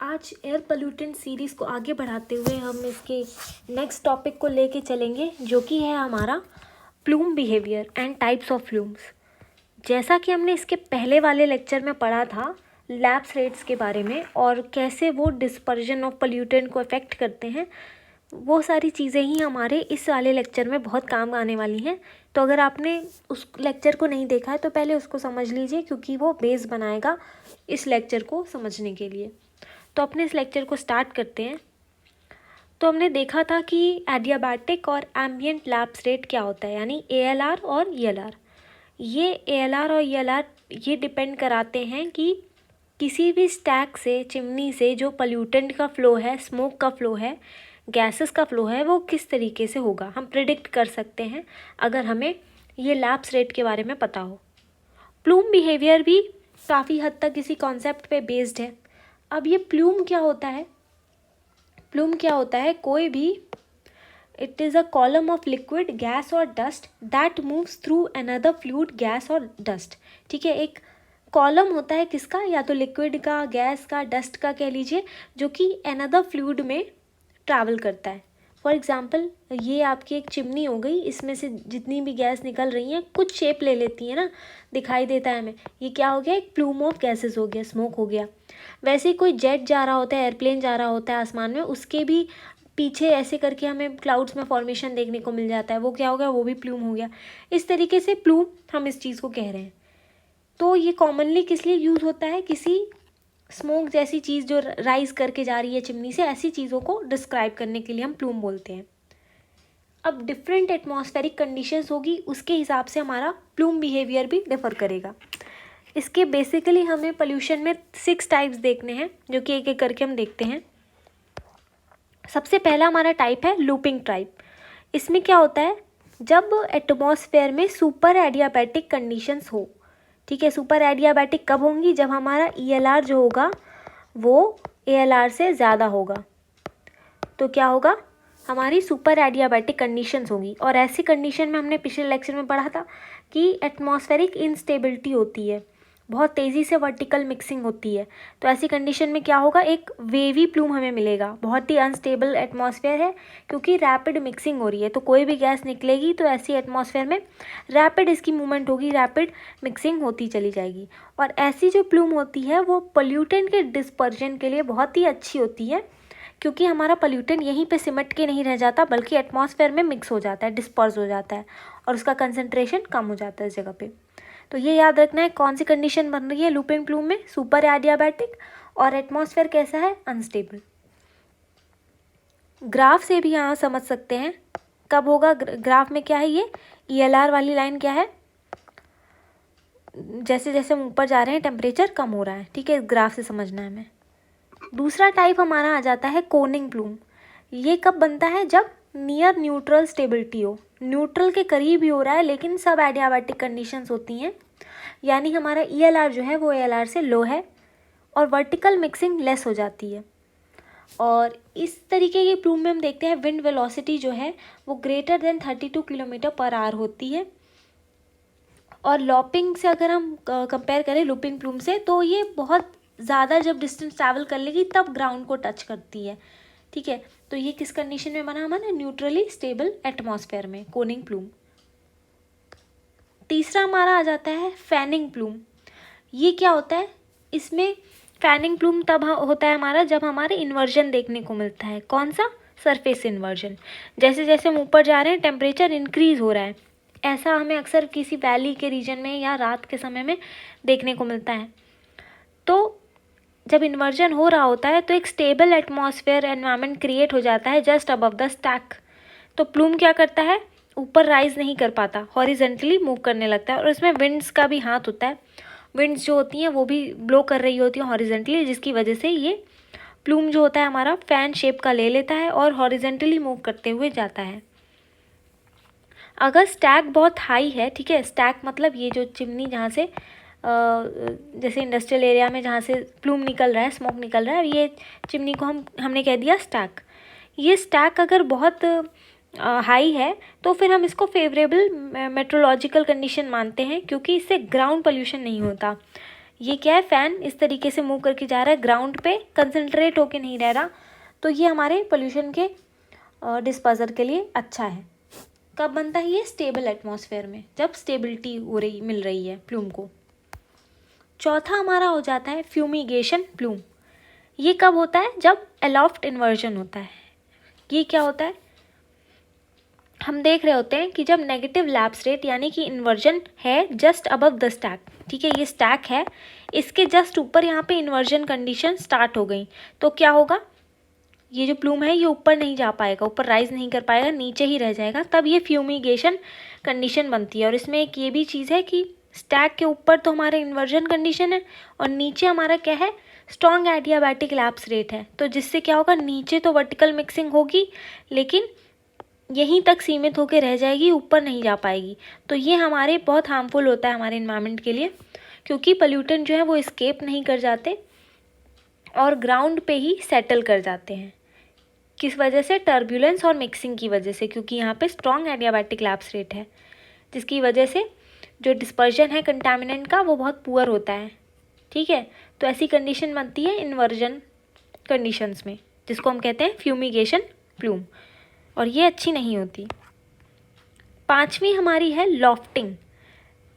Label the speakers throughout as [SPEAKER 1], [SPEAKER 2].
[SPEAKER 1] आज air pollutant series को आगे बढ़ाते हुए हम इसके नेक्स्ट टॉपिक को लेके चलेंगे, जो कि है हमारा plume behaviour and types of plumes. जैसा कि हमने इसके पहले वाले लेक्चर में पढ़ा था लैप्स रेट्स के बारे में और कैसे वो डिस्पर्जन ऑफ पोल्यूटेंट को अफेक्ट करते हैं, वो सारी चीज़ें ही हमारे इस वाले लेक्चर में बहुत काम आने वाली हैं। तो अगर आपने उस लेक्चर को नहीं देखा है तो पहले उसको समझ लीजिए, क्योंकि वो बेस बनाएगा इस लेक्चर को समझने के लिए। तो अपने इस लेक्चर को स्टार्ट करते हैं। तो हमने देखा था कि एडियाबैटिक और एम्बिएंट लैप्स रेट क्या होता है, यानी ALR और ELR। ये ALR और ELR ये डिपेंड कराते हैं कि किसी भी स्टैक से, चिमनी से जो पोल्यूटेंट का फ़्लो है, स्मोक का फ़्लो है, गैसेस का फ़्लो है, वो किस तरीके से होगा। हम प्रिडिक्ट कर सकते हैं अगर हमें ये लैप्स रेट के बारे में पता हो। प्लूम बिहेवियर भी काफ़ी हद तक इसी कॉन्सेप्ट पे बेस्ड है। अब ये प्लूम क्या होता है? प्लूम क्या होता है? कोई भी it is a column of liquid, gas और dust that moves through another fluid, gas और डस्ट। ठीक है, एक कॉलम होता है किसका, या तो लिक्विड का, गैस का, डस्ट का कह लीजिए, जो कि अनदर फ्लूइड में ट्रैवल करता है। फॉर एग्जाम्पल ये आपकी एक चिमनी हो गई, इसमें से जितनी भी गैस निकल रही हैं कुछ शेप ले लेती है ना, दिखाई देता है हमें। ये क्या हो गया? एक प्लूम ऑफ गैसेस हो गया, स्मोक हो गया। वैसे ही कोई जेट जा रहा होता है, एयरप्लेन जा रहा होता है आसमान में, उसके भी पीछे ऐसे करके हमें क्लाउड्स में फॉर्मेशन देखने को मिल जाता है, वो क्या हो गया? वो भी प्लूम हो गया। इस तरीके से प्लूम हम इस चीज़ को कह रहे हैं। तो ये कॉमनली किस लिए यूज़ होता है? किसी स्मोक जैसी चीज़ जो राइज करके जा रही है चिमनी से, ऐसी चीज़ों को डिस्क्राइब करने के लिए हम प्लूम बोलते हैं। अब डिफरेंट एटमॉस्फेरिक कंडीशंस होगी, उसके हिसाब से हमारा प्लूम बिहेवियर भी डिफर करेगा। इसके बेसिकली हमें पोल्यूशन में 6 टाइप्स देखने हैं, जो कि एक एक करके हम देखते हैं। सबसे पहला हमारा टाइप है लूपिंग टाइप। इसमें क्या होता है? जब एटमॉस्फेयर में सुपर एडियाबैटिक कंडीशंस हो। ठीक है, सुपर एडियाबैटिक कब होंगी? जब हमारा ELR जो होगा वो ALR से ज़्यादा होगा। तो क्या होगा? हमारी सुपर एडियाबैटिक कंडीशंस होंगी। और ऐसी कंडीशन में हमने पिछले लेक्चर में पढ़ा था कि एटमॉस्फेरिक इंस्टेबिलिटी होती है, बहुत तेज़ी से वर्टिकल मिक्सिंग होती है। तो ऐसी कंडीशन में क्या होगा? एक वेवी प्लूम हमें मिलेगा। बहुत ही अनस्टेबल एटमॉस्फेयर है, क्योंकि रैपिड मिक्सिंग हो रही है, तो कोई भी गैस निकलेगी तो ऐसी एटमॉस्फेयर में रैपिड इसकी मूवमेंट होगी, रैपिड मिक्सिंग होती चली जाएगी। और ऐसी जो प्लूम होती है वो पोल्यूटेंट के डिस्पर्जन के लिए बहुत ही अच्छी होती है, क्योंकि हमारा पोल्यूटेंट यहीं पे सिमट के नहीं रह जाता, बल्कि एटमॉस्फेयर में मिक्स हो जाता है, डिस्पर्स हो जाता है, और उसका कंसंट्रेशन कम हो जाता है इस जगह पे। तो ये याद रखना है कौन सी कंडीशन बन रही है लूपिंग प्लूम में, सुपर एडियाबैटिक, और एटमॉस्फेयर कैसा है? अनस्टेबल। ग्राफ से भी यहाँ समझ सकते हैं कब होगा। ग्राफ में क्या है? ये ELR वाली लाइन क्या है? जैसे जैसे हम ऊपर जा रहे हैं टेम्परेचर कम हो रहा है। ठीक है, इस ग्राफ से समझना है हमें। दूसरा टाइप हमारा आ जाता है कोनिंग प्लूम। ये कब बनता है? जब नियर न्यूट्रल स्टेबिलिटी हो, न्यूट्रल के करीब ही हो रहा है लेकिन सब एडियाबैटिक कंडीशंस होती हैं, यानी हमारा ELR जो है वो ALR से लो है और वर्टिकल मिक्सिंग लेस हो जाती है। और इस तरीके की प्लूम में हम देखते हैं विंड वेलोसिटी जो है वो greater than 32 kilometre per hour होती है। और लॉपिंग से अगर हम कंपेयर करें लूपिंग प्लूम से, तो ये बहुत ज़्यादा जब डिस्टेंस ट्रैवल कर लेगी तब ग्राउंड को टच करती है। ठीक है, तो ये किस कंडीशन में बना? हमारा न्यूट्रली स्टेबल एटमॉस्फेयर में कोनिंग प्लूम। तीसरा हमारा आ जाता है फैनिंग प्लूम। ये क्या होता है? इसमें फैनिंग प्लूम तब होता है हमारा जब हमारे इन्वर्जन देखने को मिलता है। कौन सा? Surface inversion. जैसे जैसे हम ऊपर जा रहे हैं टेम्परेचर इंक्रीज़ हो रहा है, ऐसा हमें अक्सर किसी वैली के रीजन में या रात के समय में देखने को मिलता है। तो जब इन्वर्जन हो रहा होता है तो एक स्टेबल एटमॉस्फेयर एनवायरनमेंट क्रिएट हो जाता है जस्ट अबव द स्टैक। तो प्लूम क्या करता है? ऊपर राइज नहीं कर पाता, हॉरिजेंटली मूव करने लगता है। और इसमें विंड्स का भी हाथ होता है, विंड्स जो होती हैं वो भी ब्लो कर रही होती हैं हॉरिजेंटली, जिसकी वजह से ये प्लूम जो होता है हमारा फैन शेप का ले लेता है और हॉरिजेंटली मूव करते हुए जाता है। अगर स्टैक बहुत हाई है, ठीक है, स्टैक मतलब ये जो चिमनी जहाँ से जैसे इंडस्ट्रियल एरिया में जहाँ से प्लूम निकल रहा है, स्मोक निकल रहा है, ये चिमनी को हमने कह दिया स्टैक। ये स्टैक अगर बहुत हाई है तो फिर हम इसको फेवरेबल मेट्रोलॉजिकल कंडीशन मानते हैं, क्योंकि इससे ग्राउंड पोल्यूशन नहीं होता। ये क्या है, फ़ैन इस तरीके से मूव करके जा रहा है, ग्राउंड पे कंसंट्रेट होके नहीं रह रहा, तो ये हमारे पोल्यूशन के डिस्पर्जर के लिए अच्छा है। कब बनता है ये? स्टेबल एटमॉस्फेयर में, जब स्टेबिलिटी मिल रही है प्लूम को। चौथा हमारा हो जाता है फ्यूमिगेशन प्लूम। ये कब होता है? जब एलॉफ्ट इन्वर्जन होता है। ये क्या होता है? हम देख रहे होते हैं कि जब नेगेटिव लैप्स रेट यानी कि इन्वर्जन है जस्ट अबव द स्टैक, ठीक है, ये स्टैक है, इसके जस्ट ऊपर यहाँ पे इन्वर्जन कंडीशन स्टार्ट हो गई, तो क्या होगा? ये जो प्लूम है ये ऊपर नहीं जा पाएगा, ऊपर राइज नहीं कर पाएगा, नीचे ही रह जाएगा, तब ये फ्यूमिगेशन कंडीशन बनती है। और इसमें एक ये भी चीज़ है कि स्टैक के ऊपर तो हमारा इन्वर्जन कंडीशन है और नीचे हमारा क्या है? स्ट्रॉन्ग एडियाबैटिक लैप्स रेट है, तो जिससे क्या होगा? नीचे तो वर्टिकल मिक्सिंग होगी लेकिन यहीं तक सीमित होकर रह जाएगी, ऊपर नहीं जा पाएगी। तो ये हमारे बहुत हार्मफुल होता है हमारे इन्वायरमेंट के लिए, क्योंकि पोल्यूटेंट जो है वो एस्केप नहीं कर जाते और ग्राउंड पे ही सेटल कर जाते हैं। किस वजह से? टर्बुलेंस और मिक्सिंग की वजह से, क्योंकि यहाँ पे स्ट्रॉन्ग एडियाबैटिक लैप्स रेट है, जिसकी वजह से जो डिस्पर्जन है कंटामिनेंट का वो बहुत पुअर होता है, ठीक है। तो ऐसी कंडीशन बनती है इन्वर्जन कंडीशंस में, जिसको हम कहते हैं फ्यूमिगेशन प्लूम, और ये अच्छी नहीं होती। पांचवी हमारी है लॉफ्टिंग।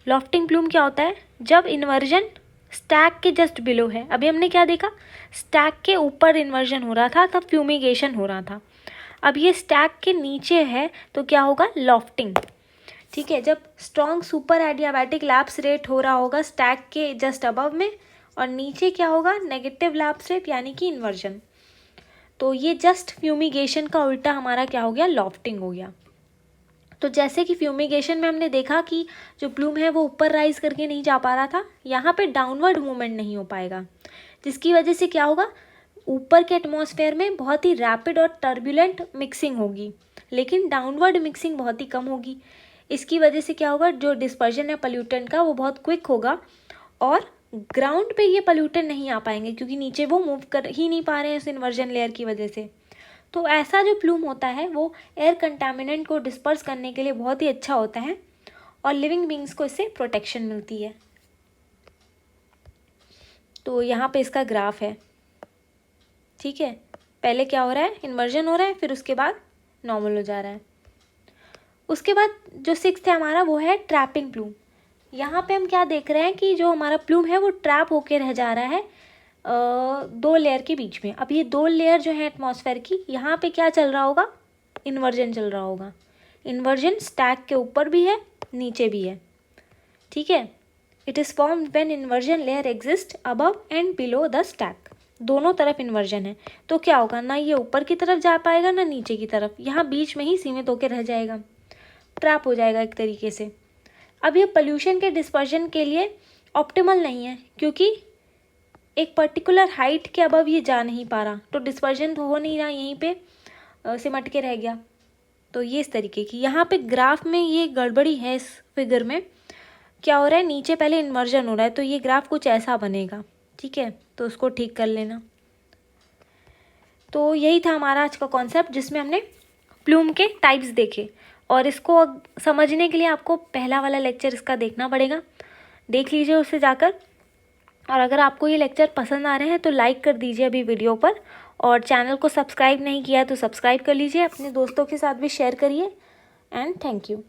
[SPEAKER 1] लॉफ्टिंग प्लूम क्या होता है? जब इन्वर्जन स्टैक के जस्ट बिलो है। अभी हमने क्या देखा? स्टैक के ऊपर इन्वर्जन हो रहा था, तब फ्यूमिगेशन हो रहा था। अब ये स्टैक के नीचे है, तो क्या होगा? लॉफ्टिंग, ठीक है। जब strong super adiabatic lapse rate हो रहा होगा स्टैक के जस्ट अबव में, और नीचे क्या होगा? नेगेटिव लैप्स रेट यानी कि इन्वर्जन। तो ये जस्ट फ्यूमिगेशन का उल्टा हमारा क्या हो गया? लॉफ्टिंग हो गया। तो जैसे कि फ्यूमिगेशन में हमने देखा कि जो प्लूम है वो ऊपर राइज करके नहीं जा पा रहा था, यहाँ पे डाउनवर्ड मूवमेंट नहीं हो पाएगा, जिसकी वजह से क्या होगा? ऊपर के एटमॉस्फेयर में बहुत ही रैपिड और टर्बुलेंट मिक्सिंग होगी, लेकिन डाउनवर्ड मिक्सिंग बहुत ही कम होगी। इसकी वजह से क्या होगा? जो डिस्पर्जन है पोल्यूटेंट का वो बहुत क्विक होगा और ग्राउंड पे ये पोल्यूटेंट नहीं आ पाएंगे, क्योंकि नीचे वो मूव कर ही नहीं पा रहे हैं उस इन्वर्जन लेयर की वजह से। तो ऐसा जो प्लूम होता है वो एयर कंटामिनेंट को डिस्पर्स करने के लिए बहुत ही अच्छा होता है और लिविंग बींग्स को इससे प्रोटेक्शन मिलती है। तो यहाँ पे इसका ग्राफ है, ठीक है। पहले क्या हो रहा है? इन्वर्जन हो रहा है, फिर उसके बाद नॉर्मल हो जा रहा है। उसके बाद जो सिक्स्थ है हमारा वो है ट्रैपिंग प्लूम। यहाँ पे हम क्या देख रहे हैं कि जो हमारा प्लूम है वो ट्रैप होके रह जा रहा है दो लेयर के बीच में। अब ये दो लेयर जो है एटमॉस्फेयर की, यहाँ पे क्या चल रहा होगा? इन्वर्जन चल रहा होगा। इन्वर्जन स्टैक के ऊपर भी है, नीचे भी है, ठीक है। It is formed when inversion layer exist above and below the stack. दोनों तरफ इन्वर्जन है, तो क्या होगा? ना ये ऊपर की तरफ जा पाएगा ना नीचे की तरफ, यहाँ बीच में ही सीमित होकर रह जाएगा, ट्रैप हो जाएगा एक तरीके से। अब ये पोल्यूशन के डिस्पर्जन के लिए ऑप्टिमल नहीं है, क्योंकि एक पर्टिकुलर हाइट के अबव ये जा नहीं पा रहा, तो डिस्पर्जन तो हो नहीं रहा, यहीं पे सिमट के रह गया। तो ये इस तरीके की, यहाँ पे ग्राफ में ये गड़बड़ी है। इस फिगर में क्या हो रहा है? नीचे पहले इन्वर्जन हो रहा है, तो ये ग्राफ कुछ ऐसा बनेगा, ठीक है, तो उसको ठीक कर लेना। तो यही था हमारा आज का कॉन्सेप्ट, जिसमें हमने प्लूम के टाइप्स देखे, और इसको समझने के लिए आपको पहला वाला लेक्चर इसका देखना पड़ेगा, देख लीजिए उससे जाकर। और अगर आपको ये लेक्चर पसंद आ रहे हैं तो लाइक कर दीजिए अभी वीडियो पर, और चैनल को सब्सक्राइब नहीं किया तो सब्सक्राइब कर लीजिए, अपने दोस्तों के साथ भी शेयर करिए, एंड थैंक यू।